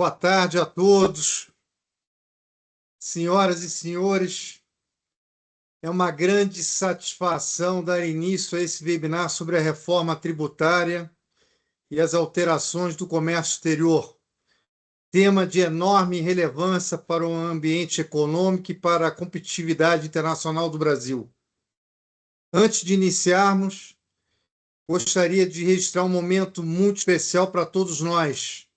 Boa tarde a todos, senhoras e senhores. É uma grande satisfação dar início a esse webinar sobre a reforma tributária e as alterações do comércio exterior, tema de enorme relevância para o ambiente econômico e para a competitividade internacional do Brasil. Antes de iniciarmos, gostaria de registrar um momento muito especial para todos nós.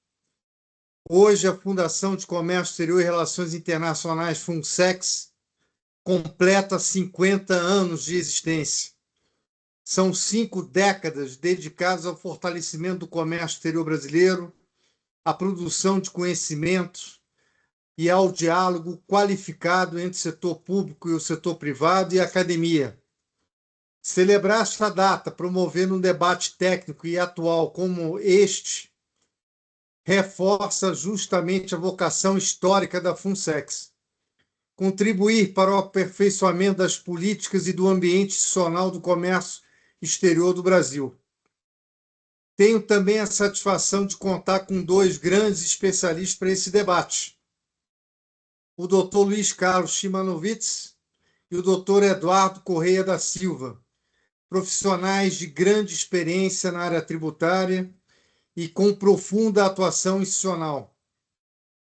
Hoje, a Fundação de Comércio Exterior e Relações Internacionais, FUNSEX, completa 50 anos de existência. São 5 décadas dedicadas ao fortalecimento do comércio exterior brasileiro, à produção de conhecimentos e ao diálogo qualificado entre o setor público e o setor privado e a academia. Celebrar esta data, promovendo um debate técnico e atual como este, reforça justamente a vocação histórica da FUNSEX. Contribuir para o aperfeiçoamento das políticas e do ambiente institucional do comércio exterior do Brasil. Tenho também a satisfação de contar com 2 grandes especialistas para esse debate. O Dr. Luiz Carlos Chimanovitz e o Dr. Eduardo Correia da Silva, profissionais de grande experiência na área tributária e com profunda atuação institucional.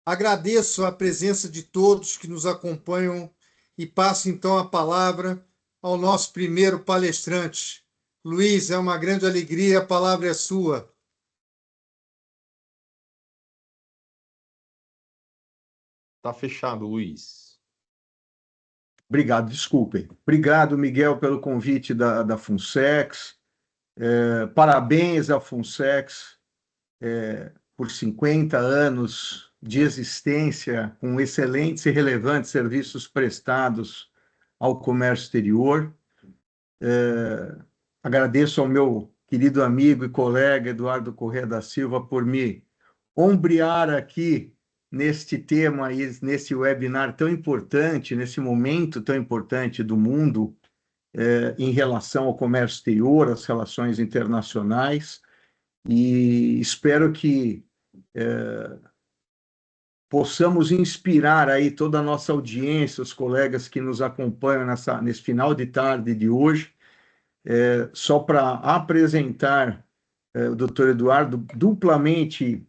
Agradeço a presença de todos que nos acompanham e passo então a palavra ao nosso primeiro palestrante. Luiz, é uma grande alegria, a palavra é sua. Está fechado, Luiz. Obrigado, desculpem. Obrigado, Miguel, pelo convite da FUNSEX. Parabéns à FUNSEX por 50 anos de existência, com excelentes e relevantes serviços prestados ao comércio exterior. Agradeço ao meu querido amigo e colega Eduardo Correia da Silva por me ombrear aqui neste tema e nesse webinar tão importante, nesse momento tão importante do mundo em relação ao comércio exterior, às relações internacionais, e espero que possamos inspirar aí toda a nossa audiência, os colegas que nos acompanham nesse final de tarde de hoje. Só para apresentar o doutor Eduardo, duplamente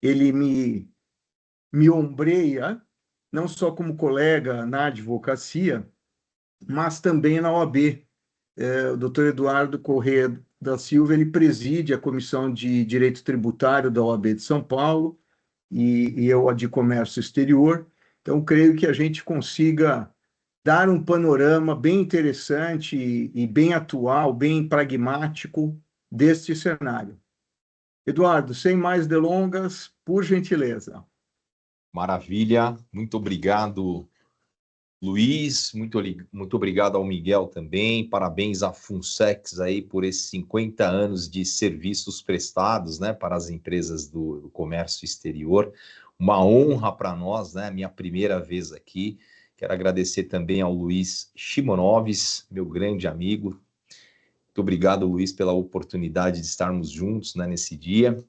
ele me ombreia, não só como colega na advocacia, mas também na OAB. O doutor Eduardo Correia da Silva, ele preside a Comissão de Direito Tributário da OAB de São Paulo, e eu a de Comércio Exterior. Então, creio que a gente consiga dar um panorama bem interessante e bem atual, bem pragmático deste cenário. Eduardo, sem mais delongas, por gentileza. Maravilha, muito obrigado, Luiz, muito obrigado ao Miguel também, parabéns à FUNSEX aí por esses 50 anos de serviços prestados, né, para as empresas do comércio exterior, uma honra para nós, né, minha primeira vez aqui. Quero agradecer também ao Luiz Chimanovitz, meu grande amigo. Muito obrigado, Luiz, pela oportunidade de estarmos juntos, né, nesse dia.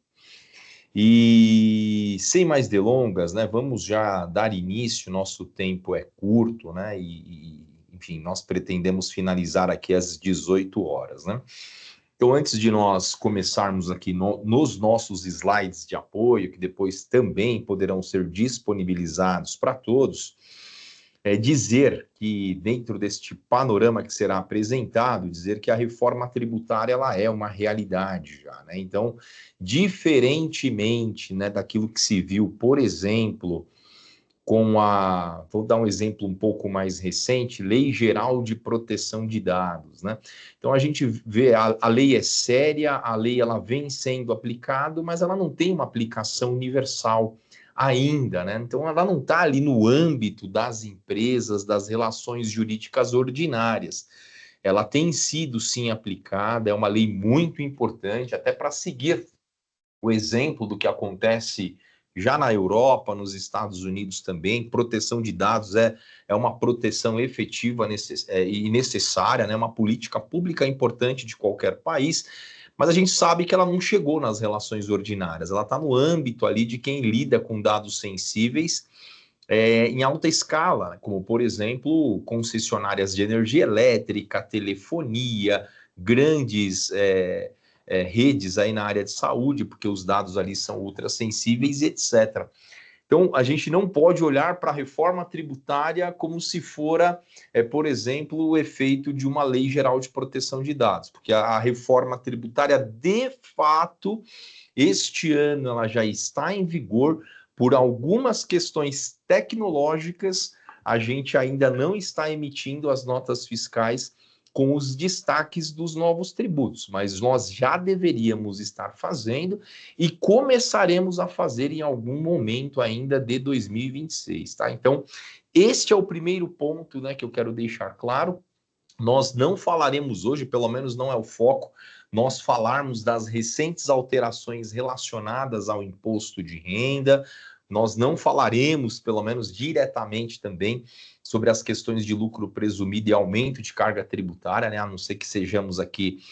E sem mais delongas, né, vamos já dar início, nosso tempo é curto, né, enfim, nós pretendemos finalizar aqui às 18 horas, né. Então, antes de nós começarmos aqui nos nossos slides de apoio, que depois também poderão ser disponibilizados para todos, dizer que dentro deste panorama que será apresentado, dizer que a reforma tributária ela é uma realidade já, né? Então, diferentemente, né, daquilo que se viu, por exemplo, vou dar um exemplo um pouco mais recente, Lei Geral de Proteção de Dados, né? Então a gente vê a lei é séria, a lei ela vem sendo aplicada, mas ela não tem uma aplicação universal ainda, né? Então ela não está ali no âmbito das empresas, das relações jurídicas ordinárias. Ela tem sido sim aplicada, é uma lei muito importante, até para seguir o exemplo do que acontece já na Europa, nos Estados Unidos também. Proteção de dados é uma proteção efetiva e necessária, né? Uma política pública importante de qualquer país, mas a gente sabe que ela não chegou nas relações ordinárias, ela está no âmbito ali de quem lida com dados sensíveis em alta escala, né? Como, por exemplo, concessionárias de energia elétrica, telefonia, grandes redes aí na área de saúde, porque os dados ali são ultrassensíveis, etc. Então, a gente não pode olhar para a reforma tributária como se fora, por exemplo, o efeito de uma lei geral de proteção de dados, porque a reforma tributária, de fato, este ano ela já está em vigor. Por algumas questões tecnológicas, a gente ainda não está emitindo as notas fiscais com os destaques dos novos tributos, mas nós já deveríamos estar fazendo e começaremos a fazer em algum momento ainda de 2026, tá? Então, este é o primeiro ponto, né, que eu quero deixar claro. Nós não falaremos hoje, pelo menos não é o foco, nós falarmos das recentes alterações relacionadas ao imposto de renda, nós não falaremos, pelo menos diretamente também, sobre as questões de lucro presumido e aumento de carga tributária, né? A não ser que sejamos aqui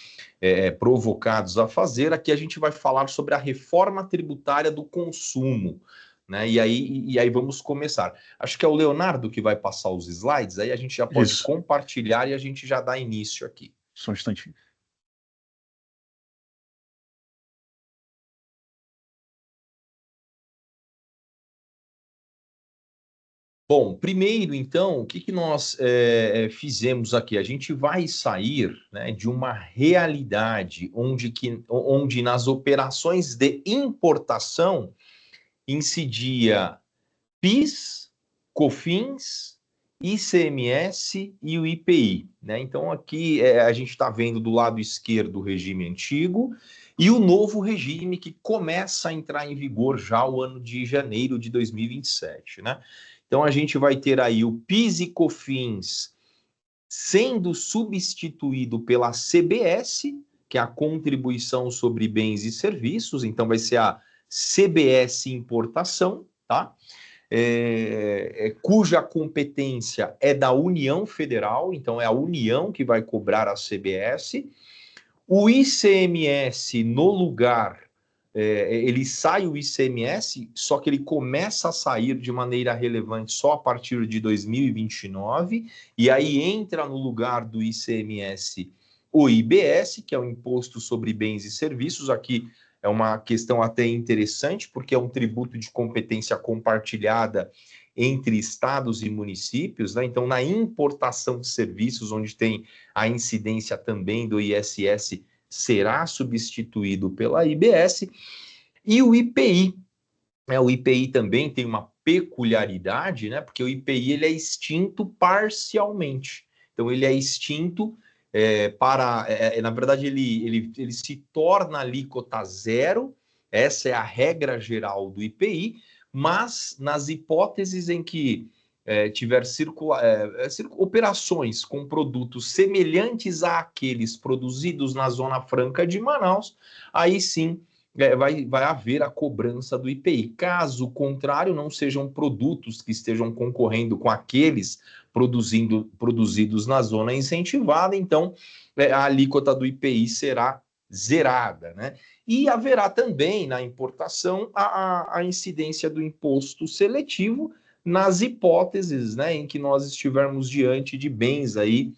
provocados a fazer. Aqui a gente vai falar sobre a reforma tributária do consumo, né? E aí vamos começar. Acho que é o Leonardo que vai passar os slides, aí a gente já pode compartilhar e a gente já dá início aqui. Só um instantinho. Bom, primeiro, então, o que nós fizemos aqui? A gente vai sair, né, de uma realidade onde nas operações de importação incidia PIS, COFINS, ICMS e o IPI, né? Então aqui a gente está vendo do lado esquerdo o regime antigo e o novo regime que começa a entrar em vigor já o ano de janeiro de 2027, né? Então a gente vai ter aí o PIS e COFINS sendo substituído pela CBS, que é a contribuição sobre bens e serviços, então vai ser a CBS Importação, tá? Cuja competência é da União Federal, então é a União que vai cobrar a CBS. O ICMS no lugar, ele sai o ICMS, só que ele começa a sair de maneira relevante só a partir de 2029, e aí entra no lugar do ICMS o IBS, que é o Imposto sobre Bens e Serviços. Aqui é uma questão até interessante, porque é um tributo de competência compartilhada entre estados e municípios, né? Então, na importação de serviços, onde tem a incidência também do ISS, será substituído pela IBS. E o IPI, o IPI também tem uma peculiaridade, né? Porque o IPI ele é extinto parcialmente. Então, ele é extinto na verdade, ele se torna alíquota zero, essa é a regra geral do IPI, mas nas hipóteses em que tiver operações com produtos semelhantes àqueles produzidos na Zona Franca de Manaus, aí sim vai haver a cobrança do IPI. Caso contrário, não sejam produtos que estejam concorrendo com aqueles produzidos na zona incentivada, então a alíquota do IPI será zerada, né? E haverá também na importação a incidência do imposto seletivo nas hipóteses, né, em que nós estivermos diante de bens aí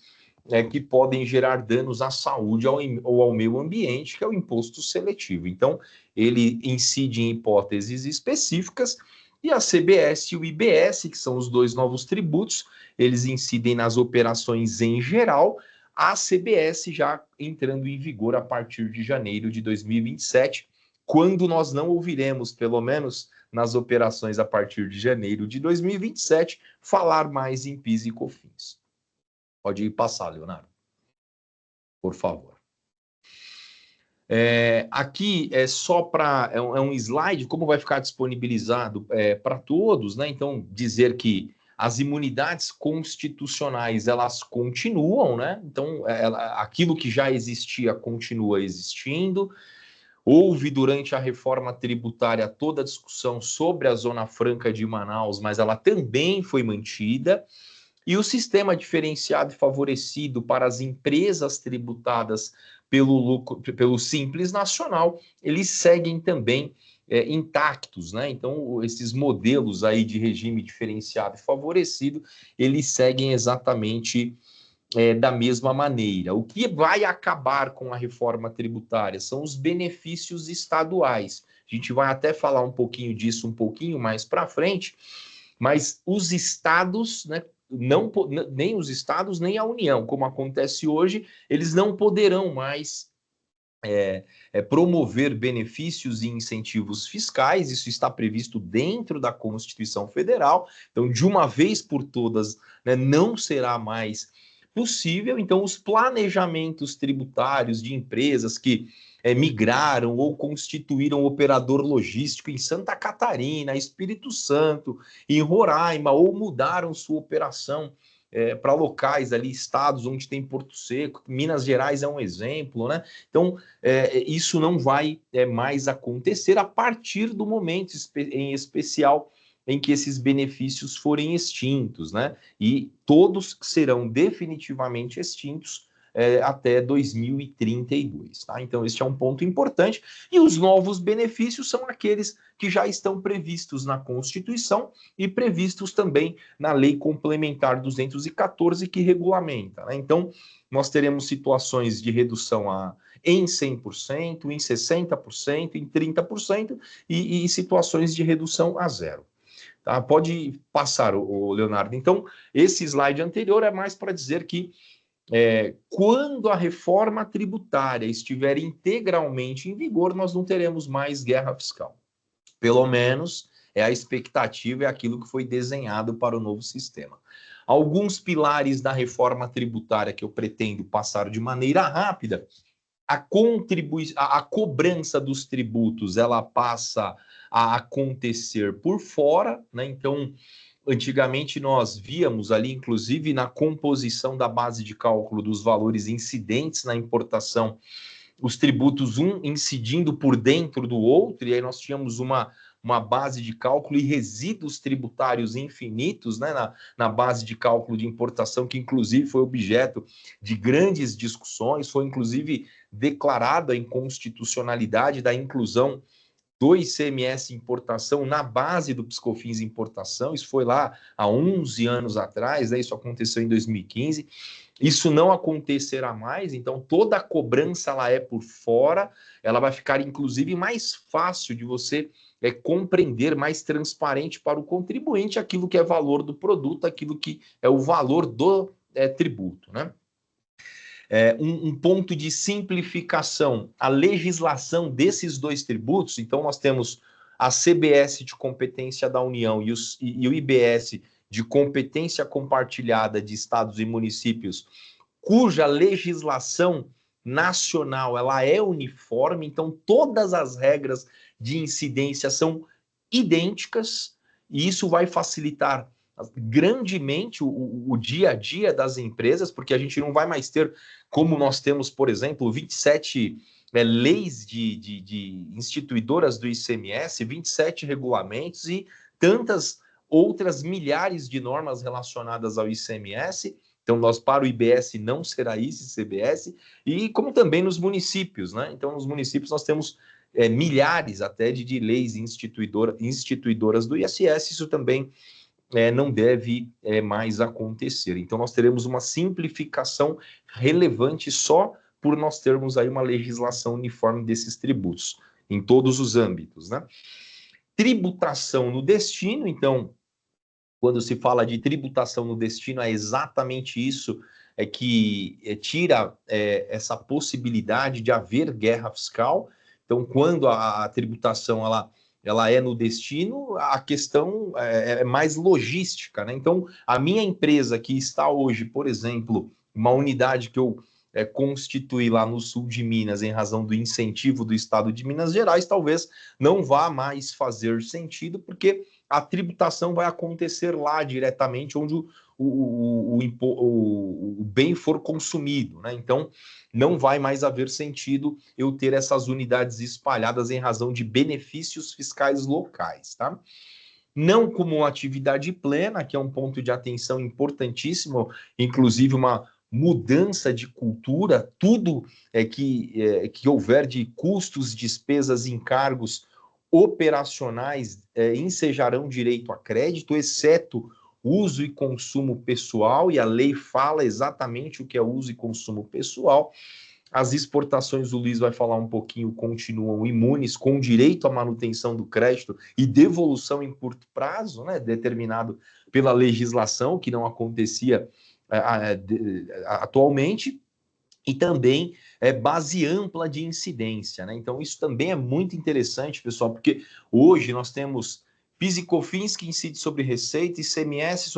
que podem gerar danos à saúde ou ao meio ambiente, que é o imposto seletivo. Então, ele incide em hipóteses específicas, e a CBS e o IBS, que são os dois novos tributos, eles incidem nas operações em geral, a CBS já entrando em vigor a partir de janeiro de 2027, quando nós não ouviremos, pelo menos nas operações a partir de janeiro de 2027, falar mais em PIS e COFINS. Pode passar, Leonardo, por favor. Aqui é só para... É um slide, como vai ficar disponibilizado para todos, né? Então, dizer que as imunidades constitucionais, elas continuam, né? Então, aquilo que já existia continua existindo. Houve, durante a reforma tributária, toda a discussão sobre a Zona Franca de Manaus, mas ela também foi mantida. E o sistema diferenciado e favorecido para as empresas tributadas pelo Simples Nacional, eles seguem também intactos, né? Então, esses modelos aí de regime diferenciado e favorecido, eles seguem exatamente da mesma maneira. O que vai acabar com a reforma tributária são os benefícios estaduais. A gente vai até falar um pouquinho disso um pouquinho mais para frente, mas os estados, né, não, nem os estados, nem a União, como acontece hoje, eles não poderão mais promover benefícios e incentivos fiscais, isso está previsto dentro da Constituição Federal, então, de uma vez por todas, né, não será mais possível. Então, os planejamentos tributários de empresas que migraram ou constituíram operador logístico em Santa Catarina, Espírito Santo, em Roraima, ou mudaram sua operação para locais ali, estados onde tem Porto Seco, Minas Gerais é um exemplo, né? Então, isso não vai mais acontecer a partir do momento em especial em que esses benefícios forem extintos, né? E todos serão definitivamente extintos até 2032, tá? Então, este é um ponto importante. E os novos benefícios são aqueles que já estão previstos na Constituição e previstos também na Lei Complementar 214, que regulamenta, né? Então, nós teremos situações de redução em 100%, em 60%, em 30% e situações de redução a zero. Tá? Pode passar, o Leonardo. Então, esse slide anterior é mais para dizer que quando a reforma tributária estiver integralmente em vigor, nós não teremos mais guerra fiscal. Pelo menos é a expectativa, é aquilo que foi desenhado para o novo sistema. Alguns pilares da reforma tributária que eu pretendo passar de maneira rápida: a cobrança dos tributos, ela passa a acontecer por fora, né? Então, antigamente nós víamos ali, inclusive na composição da base de cálculo dos valores incidentes na importação, os tributos um incidindo por dentro do outro, e aí nós tínhamos uma base de cálculo e resíduos tributários infinitos, né, na base de cálculo de importação, que inclusive foi objeto de grandes discussões, foi inclusive declarada a inconstitucionalidade da inclusão do ICMS importação na base do Piscofins importação. Isso foi lá há 11 anos atrás, né? Isso aconteceu em 2015. Isso não acontecerá mais, então toda a cobrança ela é por fora, ela vai ficar inclusive mais fácil de você compreender, mais transparente para o contribuinte aquilo que é valor do produto, aquilo que é o valor do tributo, né? Um ponto de simplificação, a legislação desses dois tributos. Então, nós temos a CBS de competência da União e o IBS de competência compartilhada de estados e municípios, cuja legislação nacional ela é uniforme, então todas as regras de incidência são idênticas, e isso vai facilitar grandemente o dia a dia das empresas, porque a gente não vai mais ter, como nós temos, por exemplo, 27 leis de instituidoras do ICMS, 27 regulamentos e tantas outras milhares de normas relacionadas ao ICMS. Então, nós, para o IBS, não será isso, CBS, e como também nos municípios, né? Então, nos municípios nós temos milhares até de leis instituidoras do ISS, isso também não deve mais acontecer. Então, nós teremos uma simplificação relevante só por nós termos aí uma legislação uniforme desses tributos, em todos os âmbitos, né? Tributação no destino. Então, quando se fala de tributação no destino, é exatamente isso que tira essa possibilidade de haver guerra fiscal. Então, quando a tributação ela é no destino, a questão é mais logística, né? Então, a minha empresa que está hoje, por exemplo, uma unidade que eu constituí lá no sul de Minas em razão do incentivo do estado de Minas Gerais, talvez não vá mais fazer sentido, porque a tributação vai acontecer lá diretamente onde o bem for consumido, né? Então, não vai mais haver sentido eu ter essas unidades espalhadas em razão de benefícios fiscais locais, tá? não como uma atividade plena, que é um ponto de atenção importantíssimo, inclusive uma mudança de cultura, tudo que houver de custos, despesas, encargos operacionais ensejarão direito a crédito, exceto uso e consumo pessoal, e a lei fala exatamente o que é uso e consumo pessoal. As exportações, o Luiz vai falar um pouquinho, continuam imunes, com direito à manutenção do crédito e devolução em curto prazo, né, determinado pela legislação, que não acontecia atualmente, e também base ampla de incidência, né? Então, isso também é muito interessante, pessoal, porque hoje nós temos PIS e COFINS, que incide sobre receita, ICMS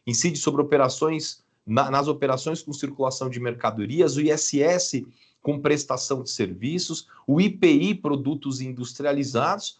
incide sobre operações, nas operações com circulação de mercadorias, o ISS com prestação de serviços, o IPI, produtos industrializados.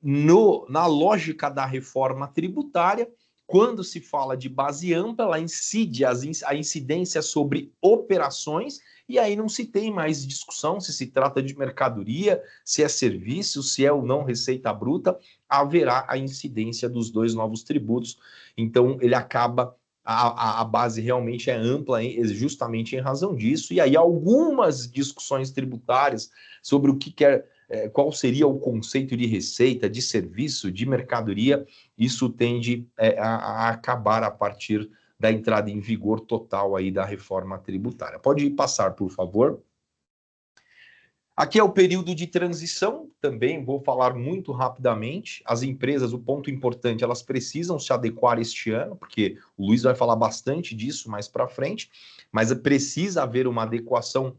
Na lógica da reforma tributária, quando se fala de base ampla, ela incide a incidência sobre operações, e aí não se tem mais discussão se trata de mercadoria, se é serviço, se é ou não receita bruta, haverá a incidência dos dois novos tributos. Então, ele acaba, a base realmente é ampla, justamente em razão disso, e aí algumas discussões tributárias sobre o que quer, qual seria o conceito de receita, de serviço, de mercadoria, isso tende a acabar a partir da entrada em vigor total aí da reforma tributária. Pode passar, por favor. Aqui é o período de transição, também vou falar muito rapidamente. As empresas, o ponto importante, elas precisam se adequar este ano, porque o Luiz vai falar bastante disso mais para frente, mas precisa haver uma adequação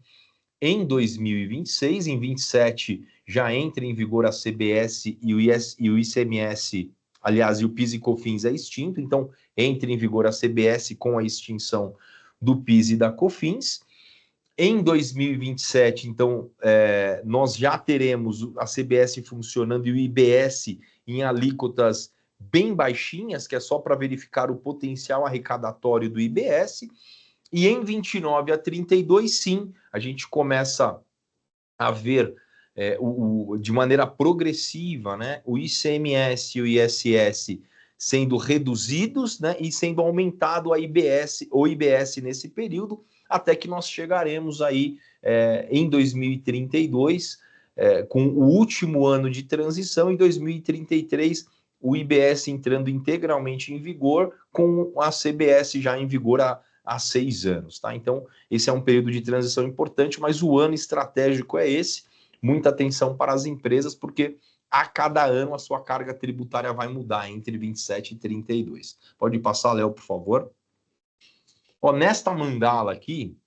em 2026, em 27 já entra em vigor a CBS e o ICMS, aliás, e o PIS e COFINS é extinto, então entra em vigor a CBS com a extinção do PIS e da COFINS. Em 2027, então, nós já teremos a CBS funcionando e o IBS em alíquotas bem baixinhas, que é só para verificar o potencial arrecadatório do IBS. E em 29 a 32, sim, a gente começa a ver de maneira progressiva, né, o ICMS e o ISS sendo reduzidos, né, e sendo aumentado o IBS nesse período, até que nós chegaremos aí em 2032, com o último ano de transição, em 2033, o IBS entrando integralmente em vigor, com a CBS já em vigor há 6 anos, tá? Então, esse é um período de transição importante, mas o ano estratégico é esse. Muita atenção para as empresas, porque a cada ano a sua carga tributária vai mudar entre 27 e 32. Pode passar, Léo, por favor. Ó, nesta mandala aqui,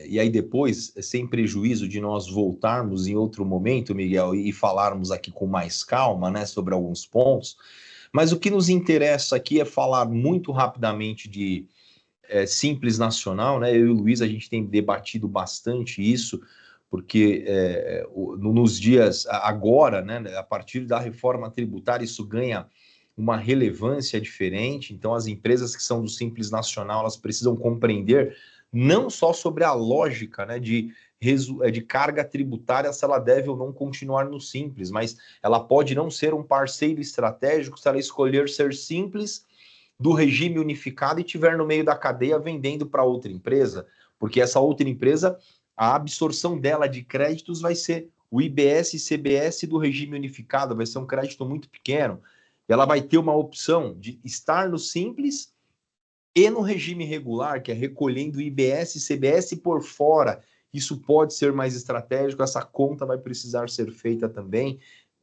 e aí depois, sem prejuízo de nós voltarmos em outro momento, Miguel, e falarmos aqui com mais calma, né, sobre alguns pontos, mas o que nos interessa aqui é falar muito rapidamente de Simples Nacional, né? Eu e o Luiz, a gente tem debatido bastante isso, porque nos dias agora, né, a partir da reforma tributária, isso ganha uma relevância diferente. Então, as empresas que são do Simples Nacional, elas precisam compreender não só sobre a lógica, né, de carga tributária, se ela deve ou não continuar no Simples, mas ela pode não ser um parceiro estratégico se ela escolher ser simples do regime unificado e tiver no meio da cadeia vendendo para outra empresa, porque essa outra empresa, a absorção dela de créditos vai ser o IBS e CBS do regime unificado, vai ser um crédito muito pequeno. Ela vai ter uma opção de estar no Simples e no regime regular, que é recolhendo IBS e CBS por fora. Isso pode ser mais estratégico, essa conta vai precisar ser feita também.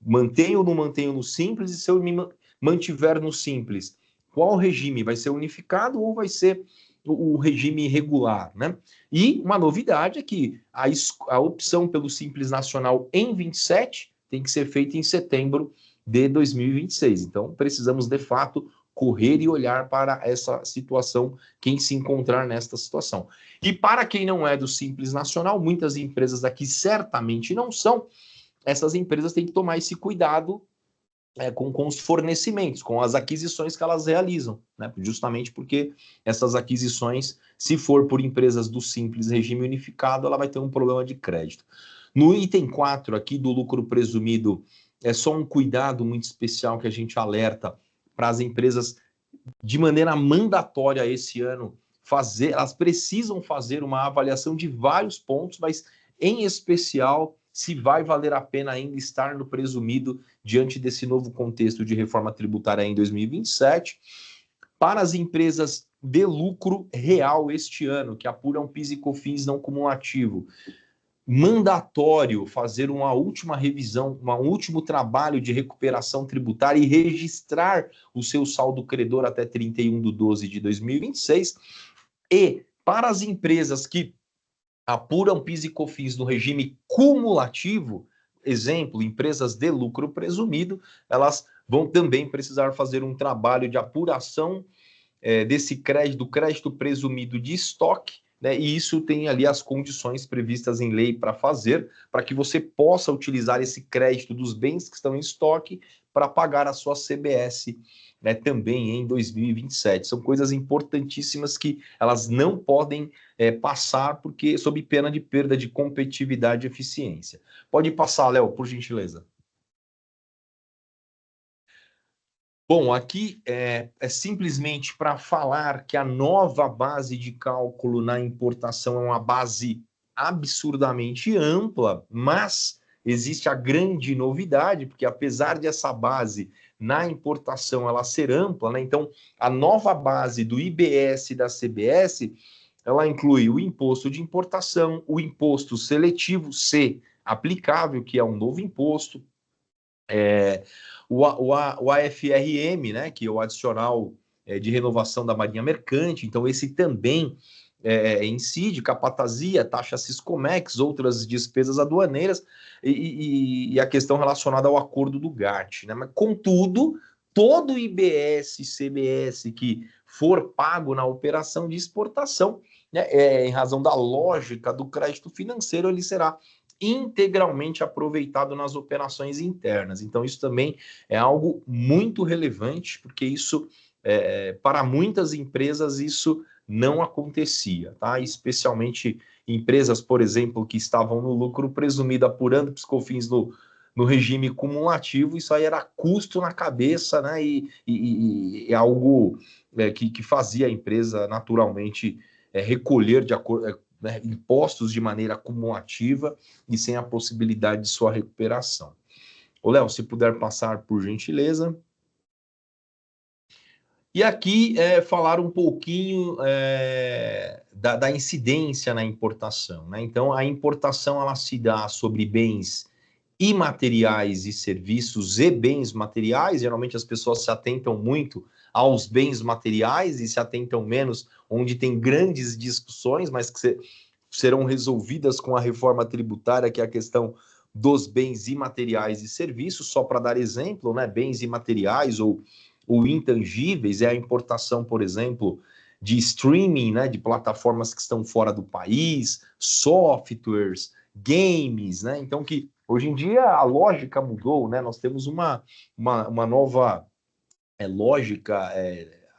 Mantenho ou não mantenho no Simples, e se eu me mantiver no Simples, qual regime? Vai ser unificado ou vai ser o regime regular, né? E uma novidade é que a opção pelo Simples Nacional em 27 tem que ser feita em setembro de 2026. Então, precisamos, de fato, correr e olhar para essa situação, quem se encontrar nesta situação. E para quem não é do Simples Nacional, muitas empresas aqui certamente não são, essas empresas têm que tomar esse cuidado com os fornecimentos, com as aquisições que elas realizam, né? Justamente porque essas aquisições, se for por empresas do Simples Regime Unificado, ela vai ter um problema de crédito. No item 4 aqui do lucro presumido é só um cuidado muito especial que a gente alerta para as empresas de maneira mandatória esse ano elas precisam fazer uma avaliação de vários pontos, mas em especial se vai valer a pena ainda estar no presumido diante desse novo contexto de reforma tributária em 2027, para as empresas de lucro real este ano, que apuram PIS e COFINS não cumulativo. Mandatório fazer uma última revisão, um último trabalho de recuperação tributária e registrar o seu saldo credor até 31/12/2026. E para as empresas que apuram PIS e COFINS no regime cumulativo, exemplo, empresas de lucro presumido, elas vão também precisar fazer um trabalho de apuração desse crédito presumido de estoque, né? E isso tem ali as condições previstas em lei para fazer, para que você possa utilizar esse crédito dos bens que estão em estoque para pagar a sua CBS, né, também em 2027. São coisas importantíssimas que elas não podem passar, porque sob pena de perda de competitividade e eficiência. Pode passar, Léo, por gentileza. Bom, aqui é simplesmente para falar que a nova base de cálculo na importação é uma base absurdamente ampla, mas existe a grande novidade, porque apesar de essa base na importação ela ser ampla, né, então a nova base do IBS e da CBS, ela inclui o imposto de importação, o imposto seletivo C aplicável, que é um novo imposto, o AFRM, né, que é o adicional de renovação da Marinha Mercante, então esse também incide, capatazia, taxa Siscomex, outras despesas aduaneiras e a questão relacionada ao acordo do GATT, né? Mas, contudo, todo o IBS e CBS que for pago na operação de exportação, né, em razão da lógica do crédito financeiro, ele será integralmente aproveitado nas operações internas. Então, isso também é algo muito relevante, porque isso, para muitas empresas, isso não acontecia, tá? Especialmente empresas, por exemplo, que estavam no lucro presumido apurando PIS/COFINS no regime cumulativo, isso aí era custo na cabeça, né? E algo que fazia a empresa naturalmente recolher de acordo, né, impostos de maneira cumulativa e sem a possibilidade de sua recuperação. Ô, Léo, se puder passar, por gentileza. E aqui falar um pouquinho da incidência na importação, né? Então, a importação ela se dá sobre bens imateriais e serviços e bens materiais. Geralmente as pessoas se atentam muito aos bens materiais e se atentam menos onde tem grandes discussões, mas que serão resolvidas com a reforma tributária, que é a questão dos bens imateriais e serviços. Só para dar exemplo, né, bens imateriais ou intangíveis é a importação, por exemplo, de streaming, né, de plataformas que estão fora do país, softwares, games, né? Então, que hoje em dia a lógica mudou, né? Nós temos uma nova lógica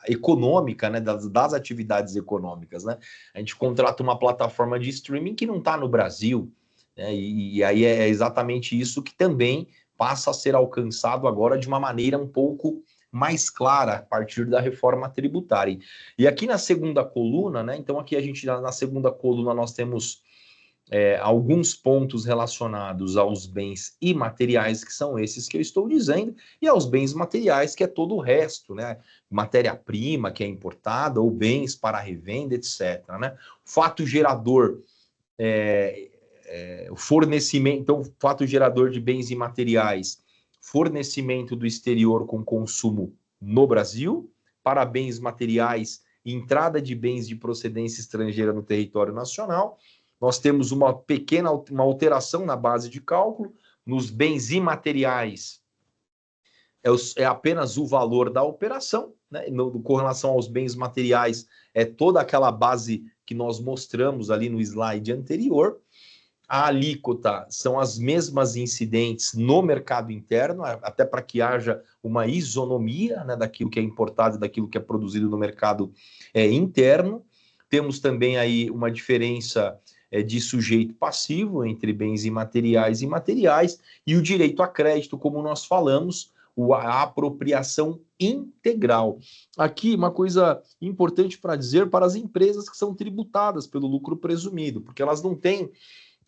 econômica, né, das atividades econômicas, né? A gente contrata uma plataforma de streaming que não está no Brasil, né? E aí é exatamente isso que também passa a ser alcançado agora de uma maneira um pouco mais clara a partir da reforma tributária. E aqui na segunda coluna, né? Então aqui a gente na segunda coluna nós temos alguns pontos relacionados aos bens imateriais, que são esses que eu estou dizendo, e aos bens materiais, que é todo o resto, né? Matéria-prima que é importada, ou bens para revenda, etc. Né? Fato gerador, o fornecimento, então, fato gerador de bens imateriais, fornecimento do exterior com consumo no Brasil, para bens materiais, entrada de bens de procedência estrangeira no território nacional. Nós temos uma pequena alteração na base de cálculo. Nos bens imateriais, é apenas o valor da operação, né? Com relação aos bens materiais, é toda aquela base que nós mostramos ali no slide anterior. A alíquota são as mesmas incidentes no mercado interno, até para que haja uma isonomia, né, daquilo que é importado e daquilo que é produzido no mercado interno. Temos também aí uma diferença de sujeito passivo entre bens imateriais e materiais, e o direito a crédito, como nós falamos, a apropriação integral. Aqui, uma coisa importante para dizer para as empresas que são tributadas pelo lucro presumido, porque elas não têm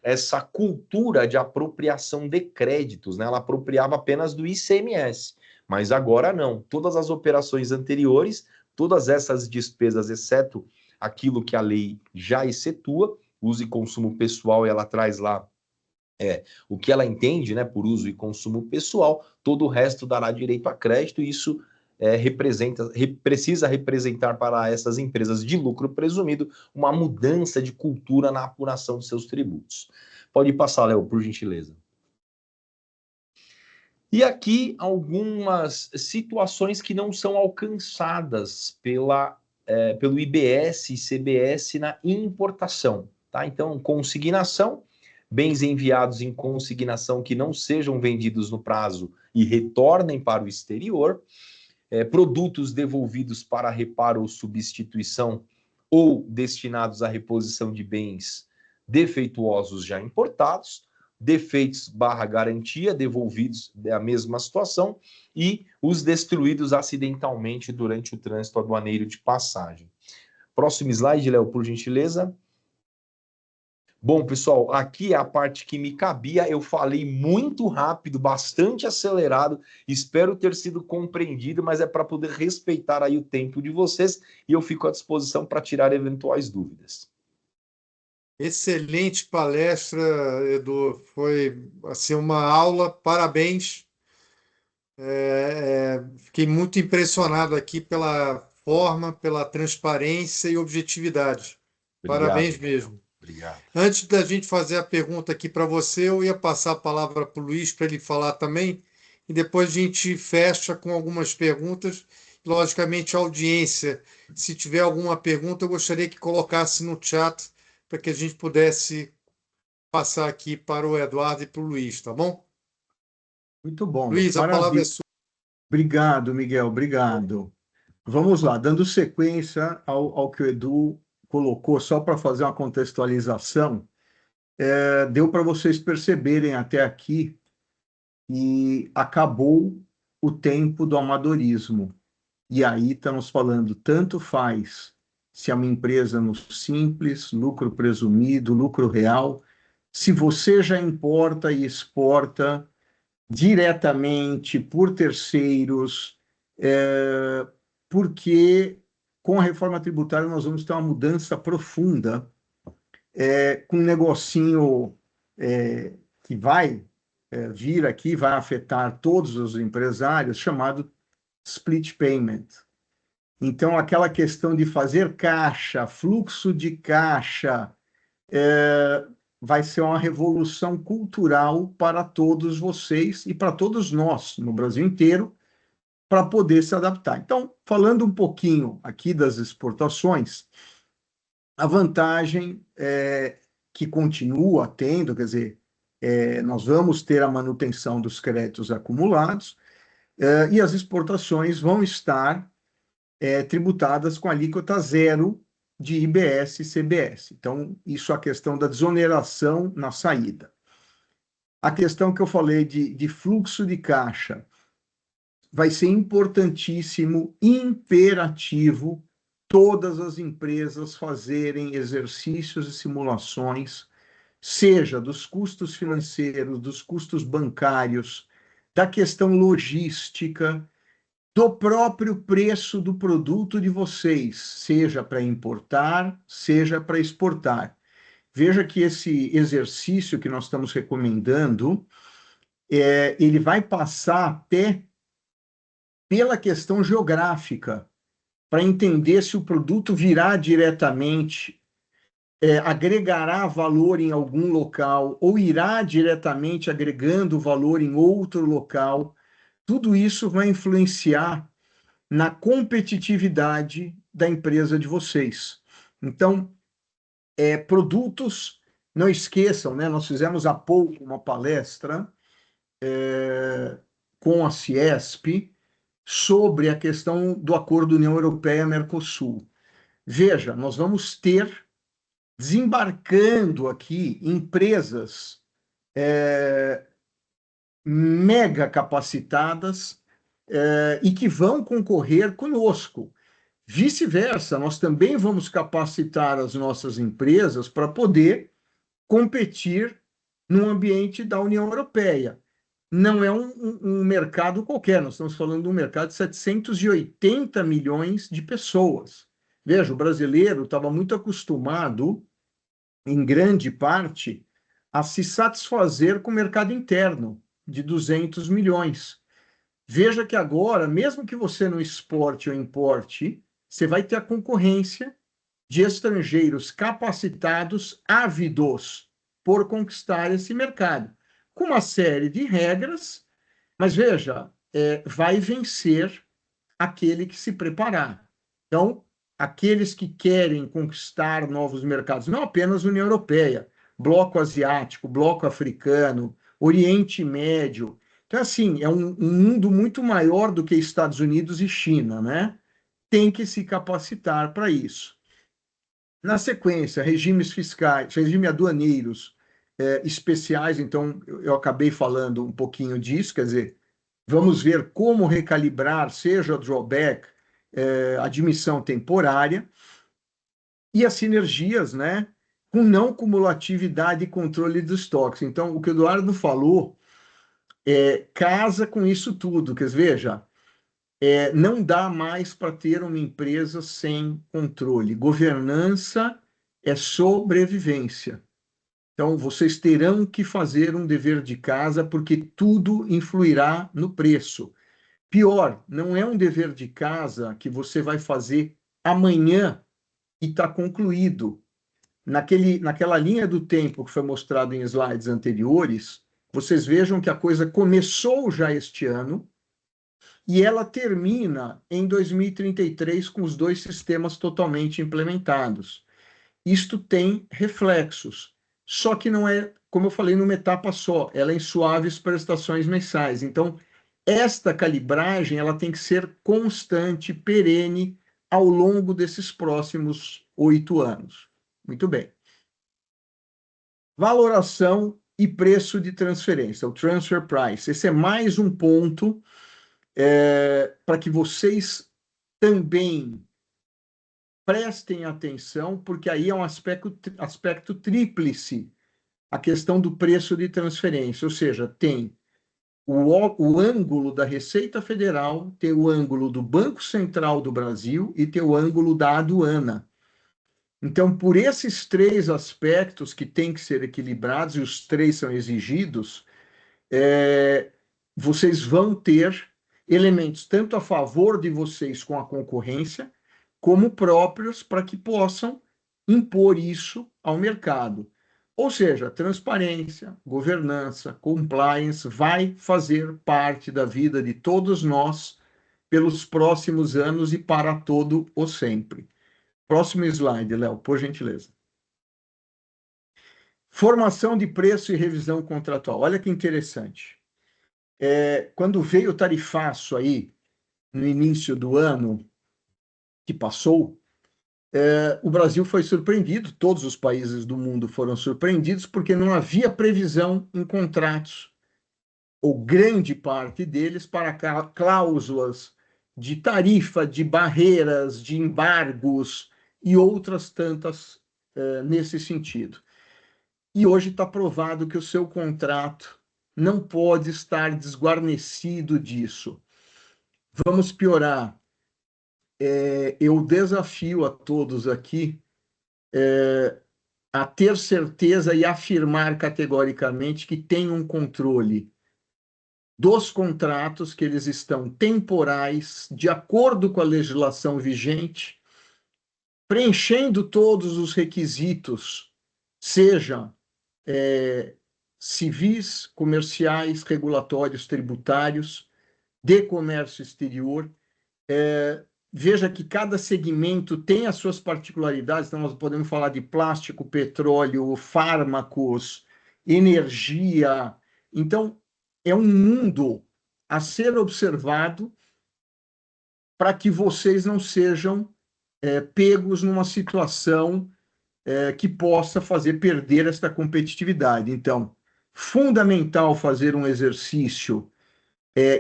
essa cultura de apropriação de créditos, né? Ela apropriava apenas do ICMS, mas agora não. Todas as operações anteriores, todas essas despesas, exceto aquilo que a lei já excetua, uso e consumo pessoal, e ela traz lá o que ela entende, né, por uso e consumo pessoal, todo o resto dará direito a crédito, e isso precisa representar para essas empresas de lucro presumido uma mudança de cultura na apuração de seus tributos. Pode passar, Léo, por gentileza. E aqui algumas situações que não são alcançadas pelo IBS e CBS na importação, tá? Então, consignação, bens enviados em consignação que não sejam vendidos no prazo e retornem para o exterior, produtos devolvidos para reparo ou substituição ou destinados à reposição de bens defeituosos já importados, defeitos/garantia devolvidos da mesma situação e os destruídos acidentalmente durante o trânsito aduaneiro de passagem. Próximo slide, Léo, por gentileza. Bom, pessoal, aqui é a parte que me cabia. Eu falei muito rápido, bastante acelerado. Espero ter sido compreendido, mas é para poder respeitar aí o tempo de vocês e eu fico à disposição para tirar eventuais dúvidas. Excelente palestra, Edu. Foi assim, uma aula, parabéns. Fiquei muito impressionado aqui pela forma, pela transparência e objetividade. Obrigado. Parabéns mesmo. Obrigado. Antes da gente fazer a pergunta aqui para você, eu ia passar a palavra para o Luiz para ele falar também, e depois a gente fecha com algumas perguntas. Logicamente, a audiência, se tiver alguma pergunta, eu gostaria que colocasse no chat para que a gente pudesse passar aqui para o Eduardo e para o Luiz, tá bom? Muito bom. Luiz, a palavra é sua. Obrigado, Miguel, obrigado. Vamos lá, dando sequência ao que o Edu colocou, só para fazer uma contextualização, deu para vocês perceberem até aqui que acabou o tempo do amadorismo. E aí estamos falando, tanto faz se é uma empresa no simples, lucro presumido, lucro real, se você já importa e exporta diretamente por terceiros, porque com a reforma tributária nós vamos ter uma mudança profunda, com um negocinho que vai vir aqui, vai afetar todos os empresários, chamado split payment. Então, aquela questão de fazer caixa, fluxo de caixa, vai ser uma revolução cultural para todos vocês e para todos nós, no Brasil inteiro, para poder se adaptar. Então, falando um pouquinho aqui das exportações, a vantagem que continua tendo, quer dizer, nós vamos ter a manutenção dos créditos acumulados, e as exportações vão estar tributadas com alíquota zero de IBS e CBS. Então, isso é a questão da desoneração na saída. A questão que eu falei de fluxo de caixa vai ser importantíssimo, imperativo, todas as empresas fazerem exercícios e simulações, seja dos custos financeiros, dos custos bancários, da questão logística, do próprio preço do produto de vocês, seja para importar, seja para exportar. Veja que esse exercício que nós estamos recomendando, ele vai passar até pela questão geográfica, para entender se o produto virá diretamente, agregará valor em algum local, ou irá diretamente agregando valor em outro local. Tudo isso vai influenciar na competitividade da empresa de vocês. Então, produtos, não esqueçam, né? Nós fizemos há pouco uma palestra com a Ciesp sobre a questão do acordo União Europeia-Mercosul. Veja, nós vamos ter desembarcando aqui empresas mega capacitadas e que vão concorrer conosco. Vice-versa, nós também vamos capacitar as nossas empresas para poder competir no ambiente da União Europeia. Não é um mercado qualquer, nós estamos falando de um mercado de 780 milhões de pessoas. Veja, o brasileiro estava muito acostumado, em grande parte, a se satisfazer com o mercado interno, de 200 milhões. Veja que agora, mesmo que você não exporte ou importe, você vai ter a concorrência de estrangeiros capacitados, ávidos por conquistar esse mercado, com uma série de regras, mas veja, vai vencer aquele que se preparar. Então, aqueles que querem conquistar novos mercados, não apenas União Europeia, bloco asiático, bloco africano, Oriente Médio. Então, assim, é um mundo muito maior do que Estados Unidos e China, né? Tem que se capacitar para isso. Na sequência, regimes fiscais, regime aduaneiros especiais, então eu acabei falando um pouquinho disso, quer dizer, vamos ver como recalibrar, seja drawback, admissão temporária, e as sinergias, né, com não cumulatividade e controle dos estoques. Então, o que o Eduardo falou casa com isso tudo, quer dizer, veja, não dá mais para ter uma empresa sem controle. Governança é sobrevivência. Então, vocês terão que fazer um dever de casa, porque tudo influirá no preço. Pior, não é um dever de casa que você vai fazer amanhã e está concluído. Naquela linha do tempo que foi mostrado em slides anteriores, vocês vejam que a coisa começou já este ano, e ela termina em 2033 com os dois sistemas totalmente implementados. Isto tem reflexos, só que não é, como eu falei, numa etapa só, ela é em suaves prestações mensais. Então, esta calibragem ela tem que ser constante, perene, ao longo desses próximos 8 anos. Muito bem. Valoração e preço de transferência, o transfer price. Esse é mais um ponto para que vocês também prestem atenção, porque aí é um aspecto tríplice, a questão do preço de transferência, ou seja, tem o ângulo da Receita Federal, tem o ângulo do Banco Central do Brasil e tem o ângulo da aduana. Então, por esses três aspectos que têm que ser equilibrados, e os três são exigidos, vocês vão ter elementos tanto a favor de vocês com a concorrência, como próprios para que possam impor isso ao mercado. Ou seja, transparência, governança, compliance vai fazer parte da vida de todos nós pelos próximos anos e para todo o sempre. Próximo slide, Léo, por gentileza. Formação de preço e revisão contratual. Olha que interessante. Quando veio o tarifaço aí, no início do ano que passou, o Brasil foi surpreendido, todos os países do mundo foram surpreendidos, porque não havia previsão em contratos, ou grande parte deles, para cláusulas de tarifa, de barreiras, de embargos e outras tantas nesse sentido. E hoje está provado que o seu contrato não pode estar desguarnecido disso. Vamos piorar. Eu desafio a todos aqui a ter certeza e afirmar categoricamente que tem um controle dos contratos, que eles estão temporais, de acordo com a legislação vigente, preenchendo todos os requisitos, seja civis, comerciais, regulatórios, tributários, de comércio exterior. Veja que cada segmento tem as suas particularidades, então nós podemos falar de plástico, petróleo, fármacos, energia. Então, é um mundo a ser observado para que vocês não sejam pegos numa situação que possa fazer perder esta competitividade. Então, fundamental fazer um exercício,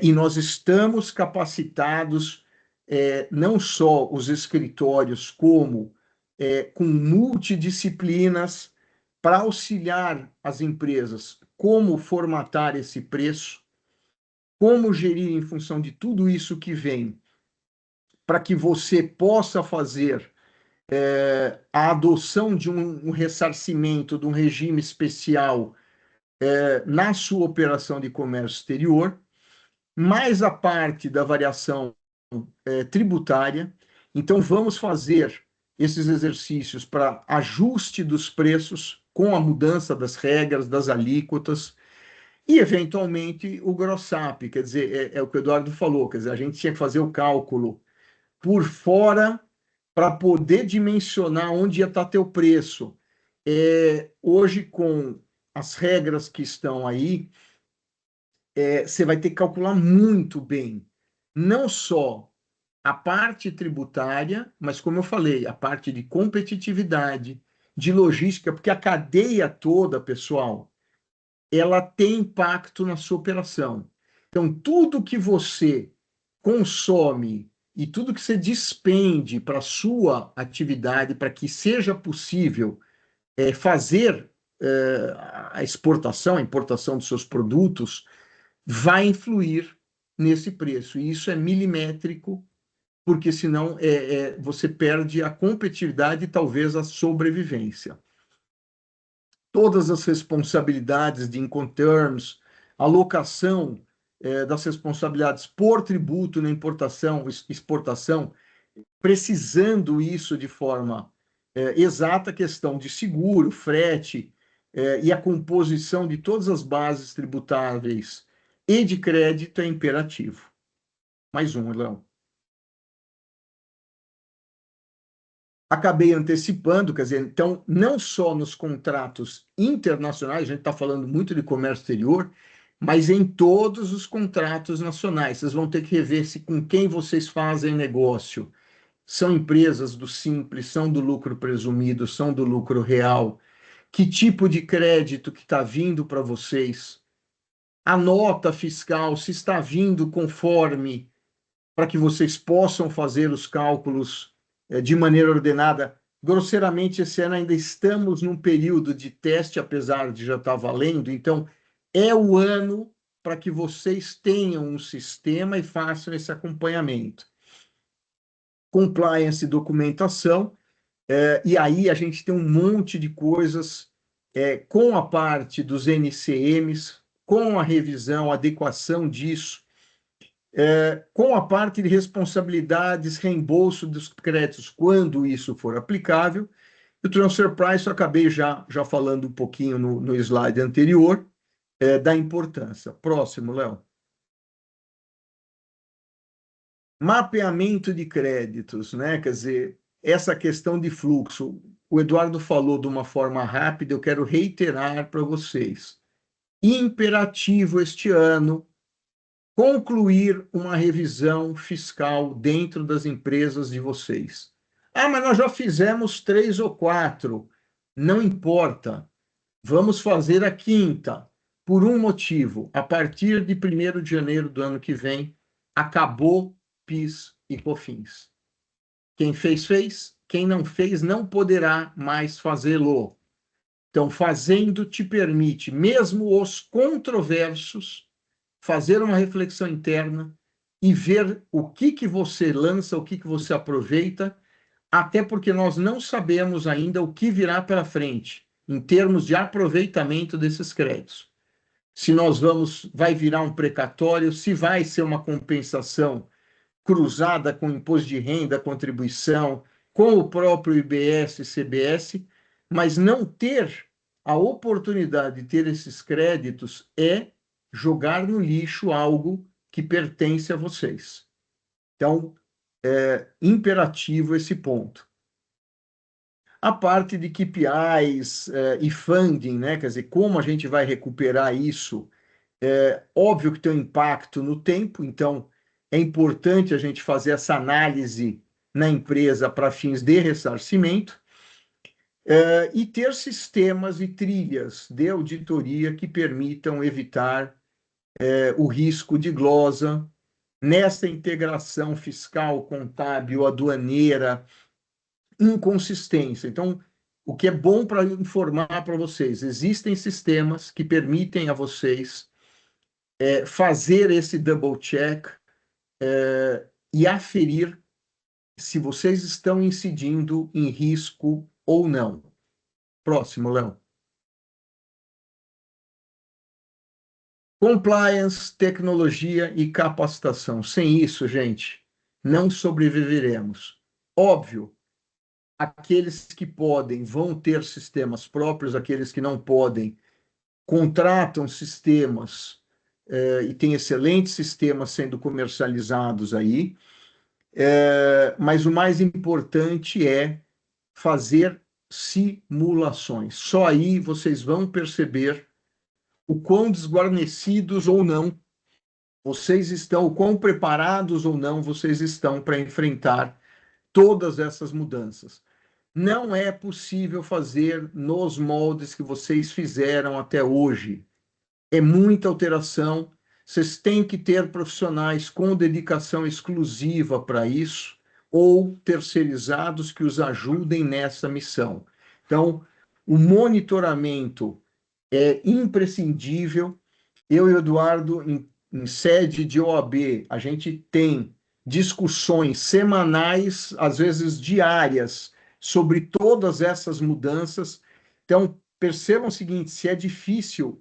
e nós estamos capacitados, não só os escritórios, como com multidisciplinas, para auxiliar as empresas como formatar esse preço, como gerir em função de tudo isso que vem, para que você possa fazer a adoção de um ressarcimento, de um regime especial na sua operação de comércio exterior, mais a parte da variação tributária. Então, vamos fazer esses exercícios para ajuste dos preços com a mudança das regras, das alíquotas, e, eventualmente, o gross-up, quer dizer, é o que o Eduardo falou, quer dizer, a gente tinha que fazer o cálculo por fora para poder dimensionar onde ia estar teu preço. Hoje, com as regras que estão aí, você vai ter que calcular muito bem, não só a parte tributária, mas, como eu falei, a parte de competitividade, de logística, porque a cadeia toda, pessoal, ela tem impacto na sua operação. Então, tudo que você consome e tudo que você despende para a sua atividade, para que seja possível fazer a exportação, a importação dos seus produtos, vai influir nesse preço. E isso é milimétrico, porque senão você perde a competitividade e talvez a sobrevivência. Todas as responsabilidades de Incoterms, alocação das responsabilidades por tributo na importação, exportação, precisando isso de forma exata, questão de seguro, frete e a composição de todas as bases tributáveis e de crédito é imperativo. Mais um, Léo. Acabei antecipando, quer dizer, então, não só nos contratos internacionais, a gente está falando muito de comércio exterior, mas em todos os contratos nacionais. Vocês vão ter que rever se com quem vocês fazem negócio. São empresas do simples, são do lucro presumido, são do lucro real. Que tipo de crédito que está vindo para vocês? A nota fiscal, se está vindo conforme, para que vocês possam fazer os cálculos de maneira ordenada. Grosseiramente, esse ano ainda estamos num período de teste, apesar de já estar valendo. Então, é o ano para que vocês tenham um sistema e façam esse acompanhamento. Compliance e documentação, e aí a gente tem um monte de coisas com a parte dos NCMs, com a revisão, adequação disso, com a parte de responsabilidades, reembolso dos créditos, quando isso for aplicável. E o transfer price eu acabei já falando um pouquinho no slide anterior, da importância. Próximo, Léo. Mapeamento de créditos, né? Quer dizer, essa questão de fluxo. O Eduardo falou de uma forma rápida, eu quero reiterar para vocês. Imperativo este ano concluir uma revisão fiscal dentro das empresas de vocês. Ah, mas nós já fizemos 3 ou 4. Não importa. Vamos fazer a 5ª. Por um motivo. A partir de 1º de janeiro do ano que vem, acabou PIS e COFINS. Quem fez, fez. Quem não fez, não poderá mais fazê-lo. Então, fazendo te permite, mesmo os controversos, fazer uma reflexão interna e ver o que você lança, o que você aproveita, até porque nós não sabemos ainda o que virá pela frente, em termos de aproveitamento desses créditos. Se vai virar um precatório, se vai ser uma compensação cruzada com imposto de renda, contribuição, com o próprio IBS e CBS, mas não ter a oportunidade de ter esses créditos é jogar no lixo algo que pertence a vocês. Então, é imperativo esse ponto. A parte de KPIs e funding, né? Quer dizer, como a gente vai recuperar isso, óbvio que tem um impacto no tempo, então é importante a gente fazer essa análise na empresa para fins de ressarcimento. E ter sistemas e trilhas de auditoria que permitam evitar o risco de glosa nessa integração fiscal, contábil, aduaneira, inconsistência. Então, o que é bom para informar para vocês, existem sistemas que permitem a vocês fazer esse double check e aferir se vocês estão incidindo em risco ou não. Próximo, Léo. Compliance, tecnologia e capacitação. Sem isso, gente, não sobreviveremos. Óbvio, aqueles que podem vão ter sistemas próprios, aqueles que não podem contratam sistemas e tem excelentes sistemas sendo comercializados aí, mas o mais importante é fazer simulações. Só aí vocês vão perceber o quão desguarnecidos ou não vocês estão, o quão preparados ou não vocês estão para enfrentar todas essas mudanças. Não é possível fazer nos moldes que vocês fizeram até hoje. É muita alteração. Vocês têm que ter profissionais com dedicação exclusiva para isso ou terceirizados que os ajudem nessa missão. Então, o monitoramento é imprescindível. Eu e o Eduardo, em sede de OAB, a gente tem discussões semanais, às vezes diárias, sobre todas essas mudanças. Então, percebam o seguinte: se é difícil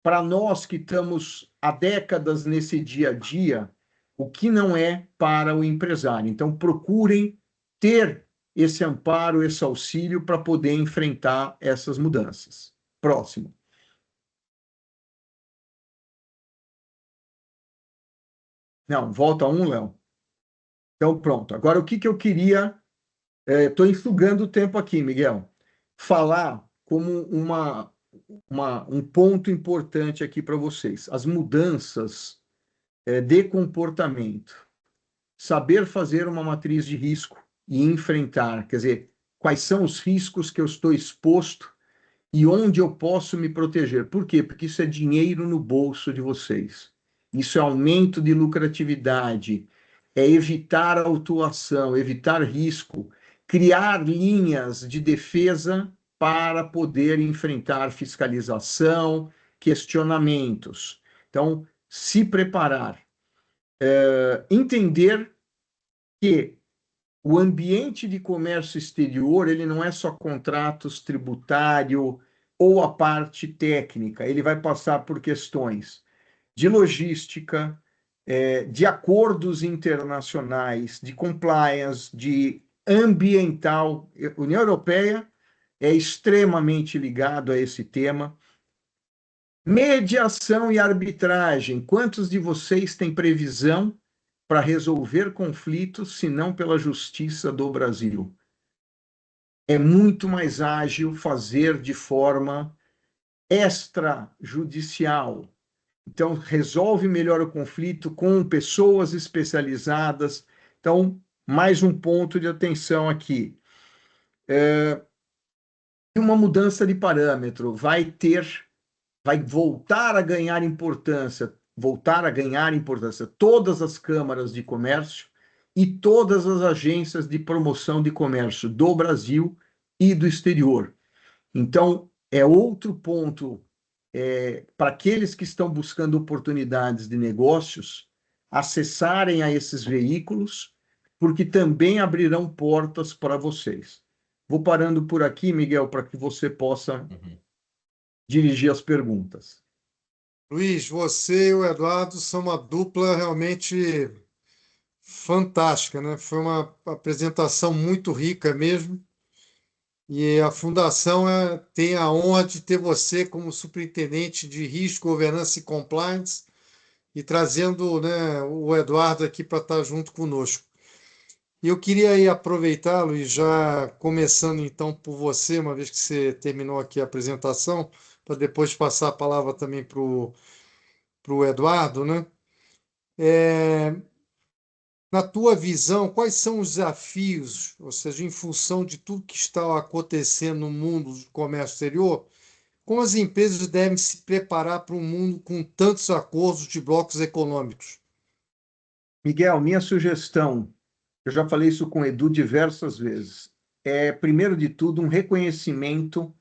para nós que estamos há décadas nesse dia a dia, o que não é para o empresário. Então, procurem ter esse amparo, esse auxílio para poder enfrentar essas mudanças. Próximo. Não, volta um, Léo. Então, pronto. Agora, o que eu queria... Estou enxugando o tempo aqui, Miguel. Falar como um ponto importante aqui para vocês. As mudanças de comportamento. Saber fazer uma matriz de risco e enfrentar, quer dizer, quais são os riscos que eu estou exposto e onde eu posso me proteger. Por quê? Porque isso é dinheiro no bolso de vocês. Isso é aumento de lucratividade, é evitar autuação, evitar risco, criar linhas de defesa para poder enfrentar fiscalização, questionamentos. Então, se preparar, entender que o ambiente de comércio exterior, ele não é só contratos tributário ou a parte técnica, ele vai passar por questões de logística, de acordos internacionais, de compliance, de ambiental. A União Europeia é extremamente ligado a esse tema. Mediação e arbitragem. Quantos de vocês têm previsão para resolver conflitos, se não pela justiça do Brasil? É muito mais ágil fazer de forma extrajudicial. Então, resolve melhor o conflito com pessoas especializadas. Então, mais um ponto de atenção aqui. Uma mudança de parâmetro vai voltar a ganhar importância, todas as câmaras de comércio e todas as agências de promoção de comércio do Brasil e do exterior. Então, é outro ponto para aqueles que estão buscando oportunidades de negócios acessarem a esses veículos, porque também abrirão portas para vocês. Vou parando por aqui, Miguel, para que você possa dirigir as perguntas. Luiz, você e o Eduardo são uma dupla realmente fantástica, né? Foi uma apresentação muito rica mesmo. E a Fundação tem a honra de ter você como superintendente de risco, governança e compliance e trazendo, né, o Eduardo aqui para estar junto conosco. E eu queria aí aproveitar, Luiz, já começando então por você, uma vez que você terminou aqui a apresentação, para depois passar a palavra também para o Eduardo, né? na tua visão, quais são os desafios, ou seja, em função de tudo que está acontecendo no mundo do comércio exterior, como as empresas devem se preparar para um mundo com tantos acordos de blocos econômicos? Miguel, minha sugestão, eu já falei isso com o Edu diversas vezes, é, primeiro de tudo, um reconhecimento